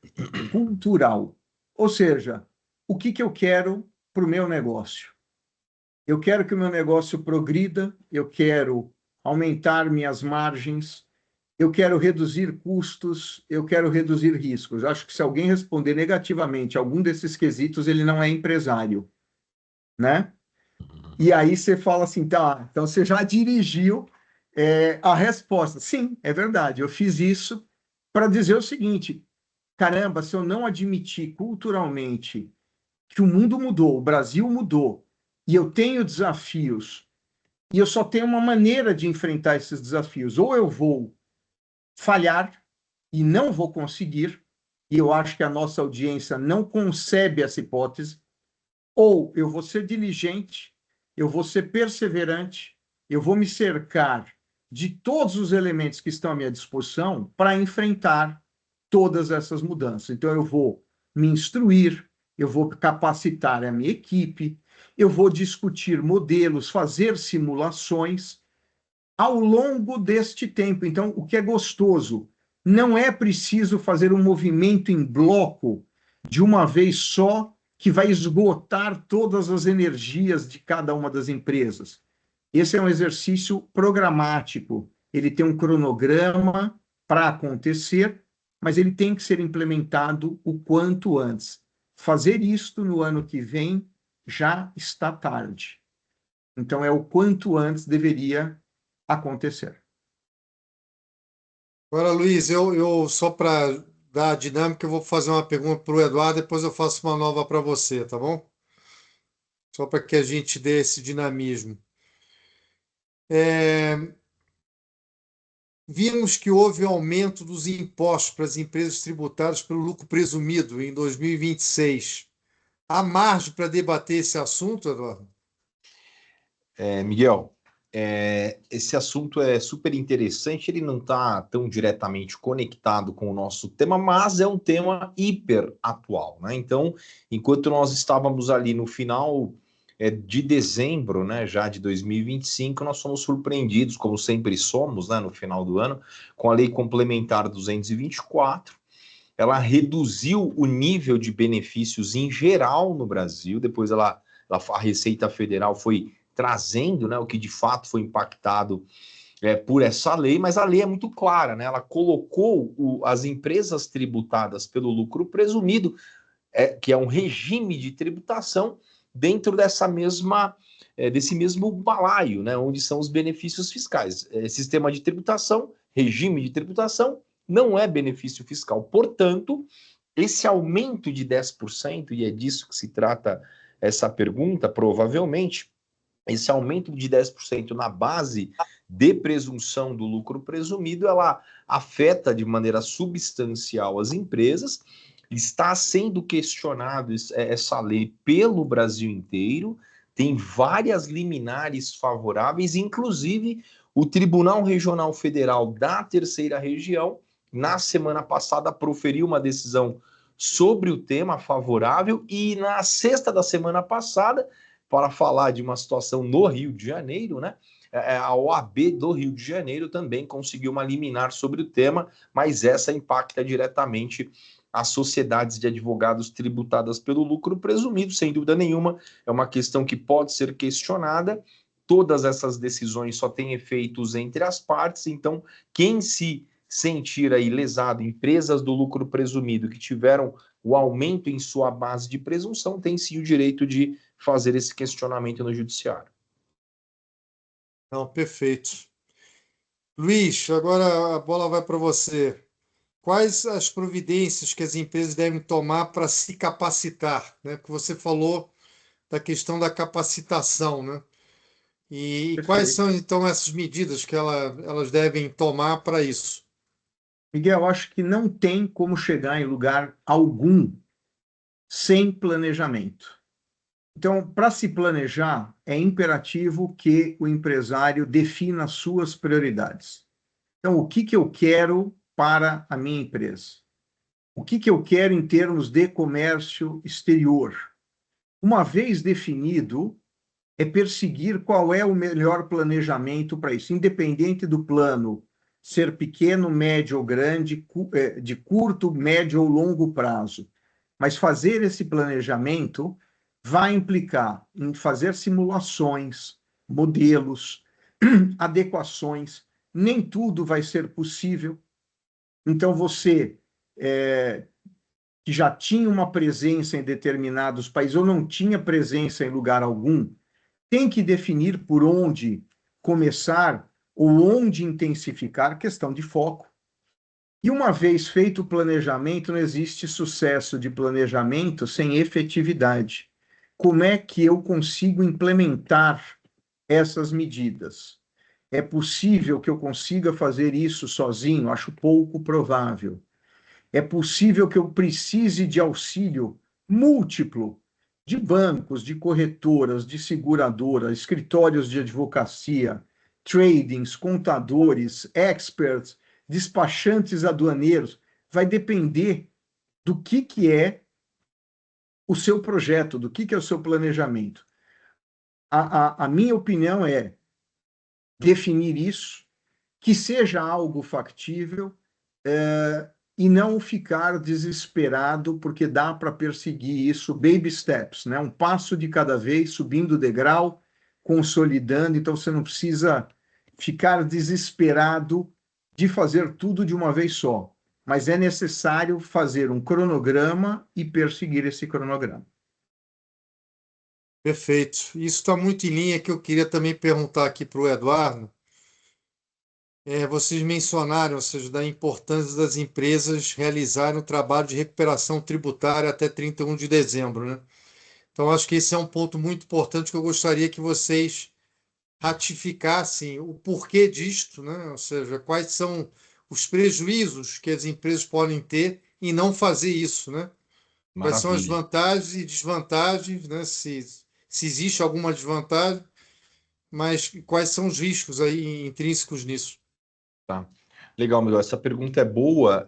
cultural. Ou seja, o que eu quero para o meu negócio? Eu quero que o meu negócio progrida, eu quero aumentar minhas margens, eu quero reduzir custos, eu quero reduzir riscos. Acho que se alguém responder negativamente a algum desses quesitos, ele não é empresário, né? E aí você fala assim, tá, então você já dirigiu a resposta. Sim, é verdade, eu fiz isso para dizer o seguinte, caramba, se eu não admitir culturalmente que o mundo mudou, o Brasil mudou, e eu tenho desafios, e eu só tenho uma maneira de enfrentar esses desafios, ou eu vou falhar e não vou conseguir, e eu acho que a nossa audiência não concebe essa hipótese, ou eu vou ser diligente, eu vou ser perseverante, eu vou me cercar de todos os elementos que estão à minha disposição para enfrentar todas essas mudanças. Então, eu vou me instruir, eu vou capacitar a minha equipe, eu vou discutir modelos, fazer simulações ao longo deste tempo. Então, o que é gostoso, não é preciso fazer um movimento em bloco de uma vez só que vai esgotar todas as energias de cada uma das empresas. Esse é um exercício programático. Ele tem um cronograma para acontecer, mas ele tem que ser implementado o quanto antes. Fazer isto no ano que vem já está tarde. Então, é o quanto antes deveria acontecer. Agora, Luiz, eu só para dar a dinâmica, eu vou fazer uma pergunta para o Eduardo, depois eu faço uma nova para você, tá bom? Só para que a gente dê esse dinamismo. É, vimos que houve aumento dos impostos para as empresas tributadas pelo lucro presumido em 2026. Há margem para debater esse assunto, Eduardo? Miguel, esse assunto é super interessante, ele não está tão diretamente conectado com o nosso tema, mas é um tema hiper atual, né? Então, enquanto nós estávamos ali no final de dezembro, né, já de 2025, nós fomos surpreendidos, como sempre somos, né, no final do ano, com a Lei Complementar 224. Ela reduziu o nível de benefícios em geral no Brasil, depois a Receita Federal foi trazendo, né, o que de fato foi impactado por essa lei, mas a lei é muito clara, né? Ela colocou as empresas tributadas pelo lucro presumido, que é um regime de tributação, dentro desse mesmo balaio, né, onde são os benefícios fiscais. Sistema de tributação, regime de tributação, não é benefício fiscal. Portanto, esse aumento de 10%, e é disso que se trata essa pergunta, provavelmente, esse aumento de 10% na base de presunção do lucro presumido, ela afeta de maneira substancial as empresas. Está sendo questionado essa lei pelo Brasil inteiro, tem várias liminares favoráveis, inclusive o Tribunal Regional Federal da Terceira Região, na semana passada, proferiu uma decisão sobre o tema favorável, e na sexta da semana passada, para falar de uma situação no Rio de Janeiro, né? A OAB do Rio de Janeiro também conseguiu uma liminar sobre o tema, mas essa impacta diretamente as sociedades de advogados tributadas pelo lucro presumido, sem dúvida nenhuma, é uma questão que pode ser questionada. Todas essas decisões só têm efeitos entre as partes, então quem se sentir aí lesado, empresas do lucro presumido que tiveram o aumento em sua base de presunção, tem sim o direito de fazer esse questionamento no judiciário. Não, perfeito. Luiz, agora a bola vai para você. Quais as providências que as empresas devem tomar para se capacitar, né? Porque você falou da questão da capacitação, né? E quais Perfeito. são, então, essas medidas que elas devem tomar para isso? Miguel, eu acho que não tem como chegar em lugar algum sem planejamento. Então, para se planejar, é imperativo que o empresário defina as suas prioridades. Então, o que eu quero para a minha empresa? O que eu quero em termos de comércio exterior? Uma vez definido, é perseguir qual é o melhor planejamento para isso, independente do plano ser pequeno, médio ou grande, de curto, médio ou longo prazo. Mas fazer esse planejamento vai implicar em fazer simulações, modelos, adequações. Nem tudo vai ser possível. Então, você que já tinha uma presença em determinados países ou não tinha presença em lugar algum, tem que definir por onde começar ou onde intensificar, questão de foco. E uma vez feito o planejamento, não existe sucesso de planejamento sem efetividade. Como é que eu consigo implementar essas medidas? É possível que eu consiga fazer isso sozinho? Acho pouco provável. É possível que eu precise de auxílio múltiplo de bancos, de corretoras, de seguradoras, escritórios de advocacia, tradings, contadores, experts, despachantes aduaneiros. Vai depender do que é o seu projeto, do que é o seu planejamento. A minha opinião é definir isso, que seja algo factível, e não ficar desesperado, porque dá para perseguir isso baby steps, né? Um passo de cada vez, subindo o degrau, consolidando. Então, você não precisa ficar desesperado de fazer tudo de uma vez só, mas é necessário fazer um cronograma e perseguir esse cronograma. Perfeito. Isso está muito em linha que eu queria também perguntar aqui para o Eduardo. Vocês mencionaram, ou seja, da importância das empresas realizarem o trabalho de recuperação tributária até 31 de dezembro, né? Então, acho que esse é um ponto muito importante que eu gostaria que vocês ratificassem o porquê disto, né? Ou seja, quais são os prejuízos que as empresas podem ter em não fazer isso, né? Quais são as Maravilha. vantagens e desvantagens, né? Se existe alguma desvantagem, mas quais são os riscos aí intrínsecos nisso? Tá. Legal, Miguel. Essa pergunta é boa.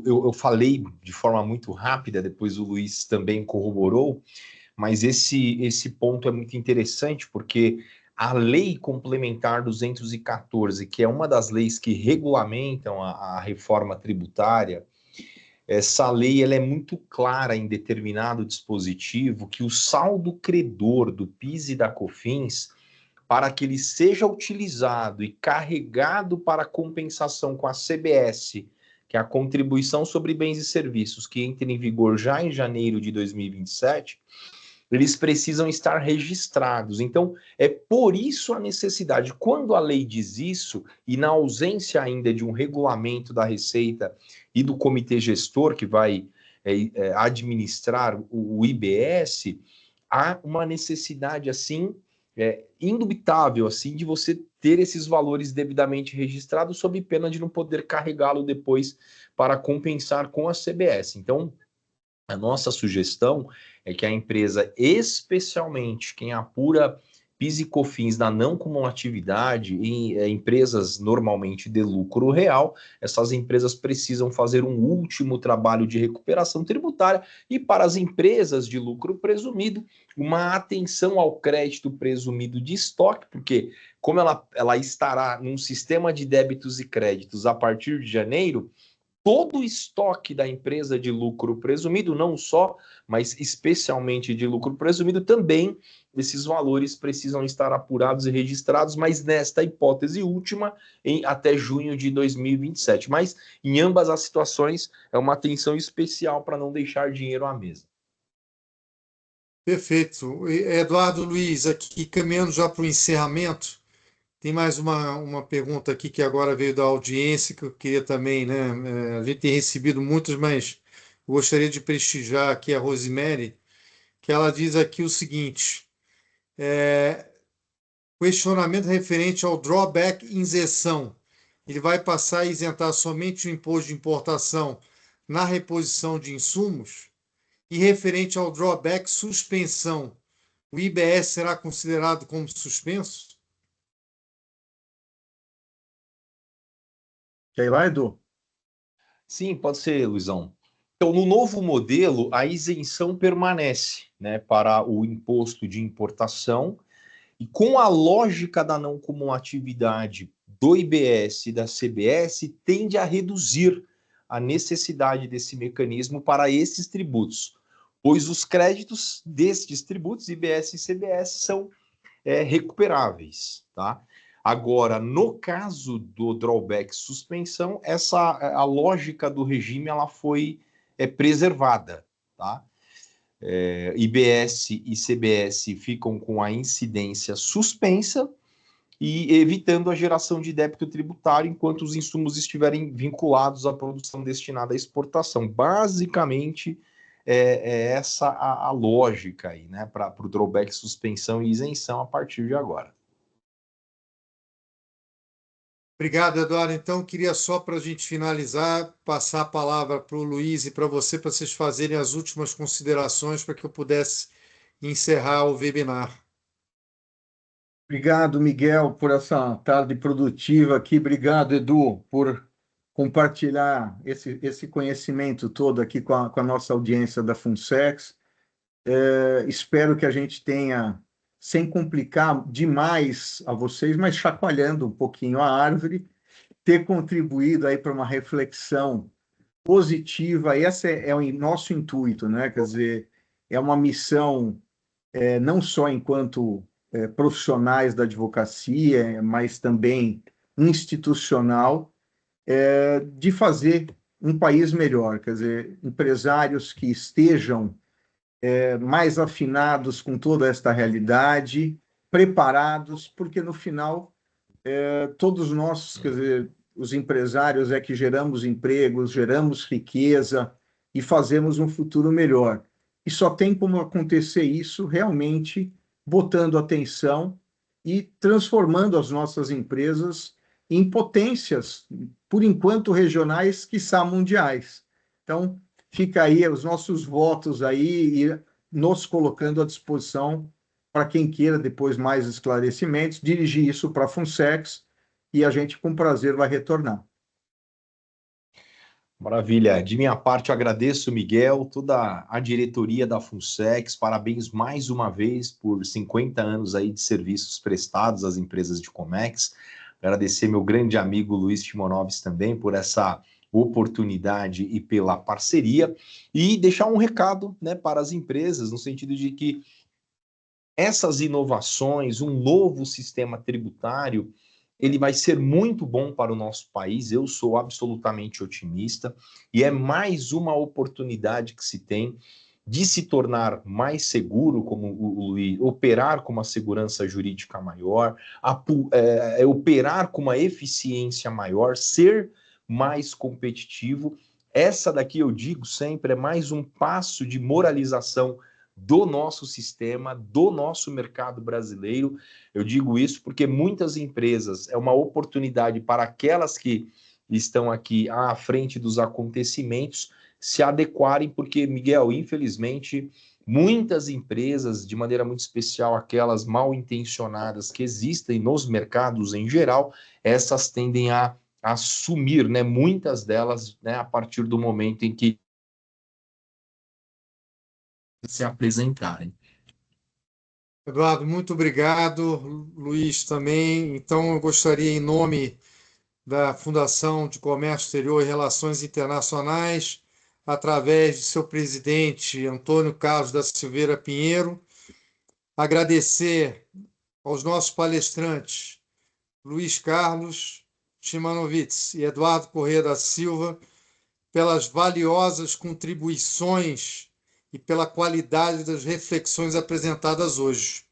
Eu falei de forma muito rápida, depois o Luiz também corroborou, mas esse ponto é muito interessante porque a Lei Complementar 214, que é uma das leis que regulamentam a reforma tributária, essa lei ela é muito clara em determinado dispositivo que o saldo credor do PIS e da COFINS, para que ele seja utilizado e carregado para compensação com a CBS, que é a Contribuição sobre Bens e Serviços, que entra em vigor já em janeiro de 2027, eles precisam estar registrados. Então, é por isso a necessidade. Quando a lei diz isso, e na ausência ainda de um regulamento da Receita e do comitê gestor que vai administrar o IBS, há uma necessidade assim indubitável assim de você ter esses valores devidamente registrados sob pena de não poder carregá-lo depois para compensar com a CBS. Então, a nossa sugestão é que a empresa, especialmente quem apura PIS e COFINS na não cumulatividade em empresas normalmente de lucro real, essas empresas precisam fazer um último trabalho de recuperação tributária e para as empresas de lucro presumido, uma atenção ao crédito presumido de estoque, porque como ela estará num sistema de débitos e créditos a partir de janeiro, todo o estoque da empresa de lucro presumido, não só, mas especialmente de lucro presumido, também esses valores precisam estar apurados e registrados, mas nesta hipótese última, até junho de 2027. Mas em ambas as situações, é uma atenção especial para não deixar dinheiro à mesa. Perfeito. Eduardo Luiz, aqui caminhando já para o encerramento, tem mais uma pergunta aqui que agora veio da audiência, que eu queria também, né? A gente tem recebido muitas, mas eu gostaria de prestigiar aqui a Rosemary, que ela diz aqui o seguinte: questionamento referente ao drawback isenção. Ele vai passar a isentar somente o imposto de importação na reposição de insumos? E referente ao drawback, suspensão, o IBS será considerado como suspenso? Quer ir lá, Edu? Sim, pode ser, Luizão. Então, no novo modelo, a isenção permanece, né, para o imposto de importação, e com a lógica da não cumulatividade do IBS e da CBS, tende a reduzir a necessidade desse mecanismo para esses tributos, pois os créditos destes tributos, IBS e CBS, são recuperáveis, tá? Agora, no caso do drawback suspensão, a lógica do regime ela foi preservada, tá? IBS e CBS ficam com a incidência suspensa e evitando a geração de débito tributário enquanto os insumos estiverem vinculados à produção destinada à exportação. Basicamente, é essa a lógica aí, né, para o drawback, suspensão e isenção a partir de agora. Obrigado, Eduardo. Então, queria só para a gente finalizar, passar a palavra para o Luiz e para você, para vocês fazerem as últimas considerações para que eu pudesse encerrar o webinar. Obrigado, Miguel, por essa tarde produtiva aqui. Obrigado, Edu, por compartilhar esse conhecimento todo aqui com a nossa audiência da Funsex. Espero que a gente tenha, sem complicar demais a vocês, mas chacoalhando um pouquinho a árvore, ter contribuído aí para uma reflexão positiva. Esse é o nosso intuito, né? Quer dizer, é uma missão não só enquanto profissionais da advocacia, mas também institucional, de fazer um país melhor. Quer dizer, empresários que estejam mais afinados com toda esta realidade, preparados, porque no final todos nós, quer dizer, os empresários é que geramos empregos, geramos riqueza e fazemos um futuro melhor. E só tem como acontecer isso realmente botando atenção e transformando as nossas empresas em potências, por enquanto regionais, quiçá mundiais. Então, fica aí os nossos votos aí e nos colocando à disposição para quem queira depois mais esclarecimentos, dirigir isso para a Funsex e a gente com prazer vai retornar. Maravilha. De minha parte, agradeço, Miguel, toda a diretoria da Funsex. Parabéns mais uma vez por 50 anos aí de serviços prestados às empresas de Comex. Agradecer meu grande amigo Luiz Timonoves também por essa oportunidade e pela parceria. E deixar um recado, né, para as empresas, no sentido de que essas inovações, um novo sistema tributário, ele vai ser muito bom para o nosso país. Eu sou absolutamente otimista e é mais uma oportunidade que se tem de se tornar mais seguro, como o Luiz, operar com uma segurança jurídica maior, operar com uma eficiência maior, ser mais competitivo. Essa daqui, eu digo sempre, é mais um passo de moralização do nosso sistema, do nosso mercado brasileiro. Eu digo isso porque muitas empresas, é uma oportunidade para aquelas que estão aqui à frente dos acontecimentos se adequarem, porque, Miguel, infelizmente, muitas empresas, de maneira muito especial aquelas mal intencionadas que existem nos mercados em geral, essas tendem a sumir, né? Muitas delas, né, a partir do momento em que se apresentarem. Eduardo, muito obrigado. Luiz também. Então, eu gostaria, em nome da Fundação de Comércio Exterior e Relações Internacionais, através de seu presidente, Antônio Carlos da Silveira Pinheiro, agradecer aos nossos palestrantes, Luiz Carlos Chimanovitz e Eduardo Corrêa da Silva, pelas valiosas contribuições e pela qualidade das reflexões apresentadas hoje.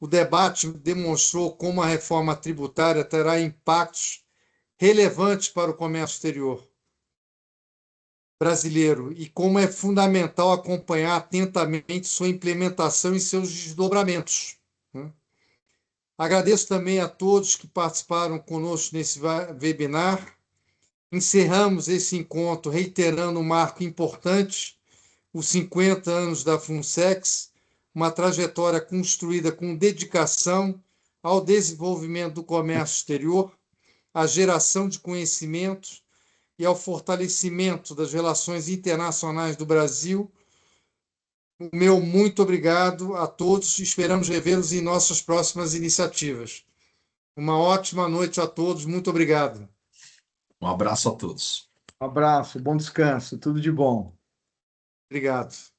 O debate demonstrou como a reforma tributária terá impactos relevantes para o comércio exterior brasileiro e como é fundamental acompanhar atentamente sua implementação e seus desdobramentos. Agradeço também a todos que participaram conosco nesse webinar. Encerramos esse encontro reiterando um marco importante, os 50 anos da FUNSEX, uma trajetória construída com dedicação ao desenvolvimento do comércio exterior, à geração de conhecimentos e ao fortalecimento das relações internacionais do Brasil. O meu muito obrigado a todos. Esperamos revê-los em nossas próximas iniciativas. Uma ótima noite a todos. Muito obrigado. Um abraço a todos. Um abraço, bom descanso, tudo de bom. Obrigado.